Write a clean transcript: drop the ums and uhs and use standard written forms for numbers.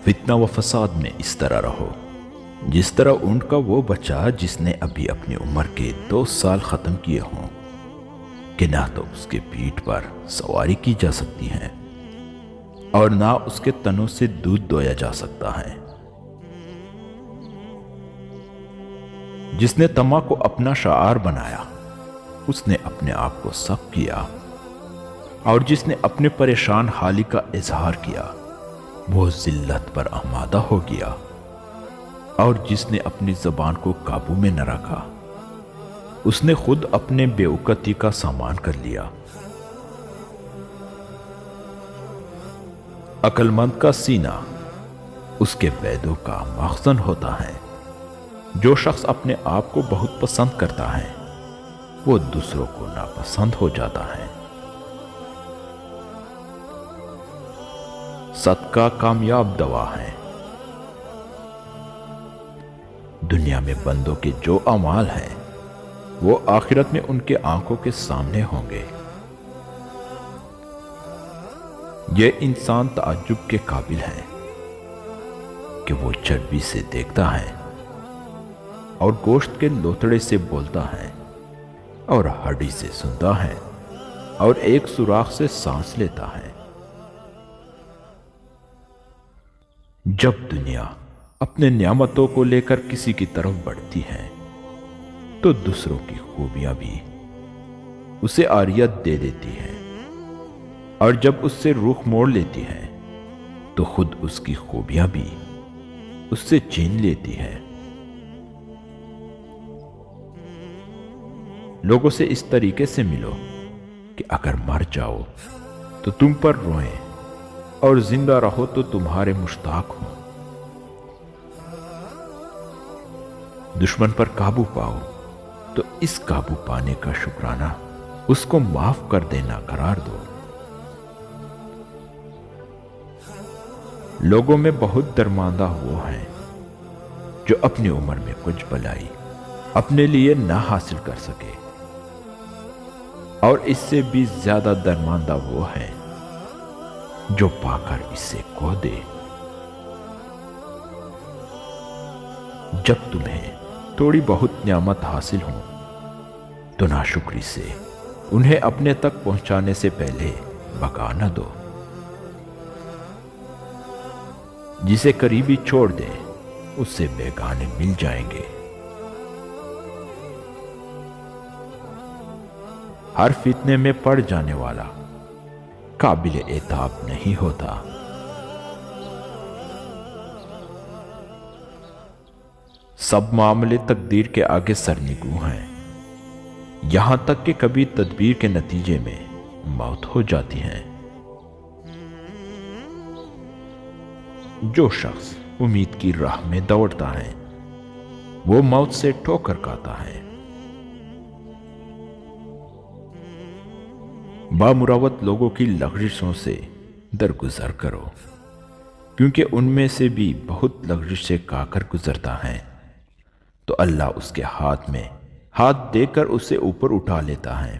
فتنہ و فساد میں اس طرح رہو جس طرح اونٹ کا وہ بچہ جس نے ابھی اپنی عمر کے 2 سال ختم کیے ہوں کہ نہ تو اس کے پیٹھ پر سواری کی جا سکتی ہے اور نہ اس کے تنوں سے دودھ دویا جا سکتا ہے۔ جس نے طمع کو اپنا شعار بنایا اس نے اپنے آپ کو سب کیا، اور جس نے اپنے پریشان حالی کا اظہار کیا وہ ذلت پر آمادہ ہو گیا، اور جس نے اپنی زبان کو قابو میں نہ رکھا اس نے خود اپنے بے وقتی کا سامان کر لیا۔ عقل مند کا سینہ اس کے بیدوں کا مخزن ہوتا ہے۔ جو شخص اپنے آپ کو بہت پسند کرتا ہے وہ دوسروں کو ناپسند ہو جاتا ہے۔ صدقہ کامیاب دوا ہے۔ دنیا میں بندوں کے جو اعمال ہیں وہ آخرت میں ان کے آنکھوں کے سامنے ہوں گے۔ یہ انسان تعجب کے قابل ہے کہ وہ چربی سے دیکھتا ہے اور گوشت کے لوتڑے سے بولتا ہے اور ہڈی سے سنتا ہے اور ایک سوراخ سے سانس لیتا ہے۔ جب دنیا اپنے نعمتوں کو لے کر کسی کی طرف بڑھتی ہے تو دوسروں کی خوبیاں بھی اسے عاریت دے دیتی ہے، اور جب اس سے رخ موڑ لیتی ہے تو خود اس کی خوبیاں بھی اس سے چھین لیتی ہے۔ لوگوں سے اس طریقے سے ملو کہ اگر مر جاؤ تو تم پر روئیں اور زندہ رہو تو تمہارے مشتاق ہوں۔ دشمن پر قابو پاؤ تو اس قابو پانے کا شکرانہ اس کو معاف کر دینا قرار دو۔ لوگوں میں بہت درماندہ وہ ہیں جو اپنی عمر میں کچھ بھلائی اپنے لیے نہ حاصل کر سکے، اور اس سے بھی زیادہ درماندہ وہ ہیں جو پا کر اس سے کھو دے۔ جب تمہیں تھوڑی بہت نعمت حاصل ہو تو ناشکری سے انہیں اپنے تک پہنچانے سے پہلے بقا نہ دو۔ جسے قریبی چھوڑ دے اس سے بیگانے مل جائیں گے۔ ہر فتنے میں پڑ جانے والا قابل عتاب نہیں ہوتا۔ سب معاملے تقدیر کے آگے سرنگوں ہیں، یہاں تک کہ کبھی تدبیر کے نتیجے میں موت ہو جاتی ہے۔ جو شخص امید کی راہ میں دوڑتا ہے وہ موت سے ٹھوکر کھاتا ہے۔ بامروت لوگوں کی لغزشوں سے درگزر کرو، کیونکہ ان میں سے بھی بہت لغزش سے کھا کر گزرتا ہے تو اللہ اس کے ہاتھ میں ہاتھ دے کر اسے اوپر اٹھا لیتا ہے۔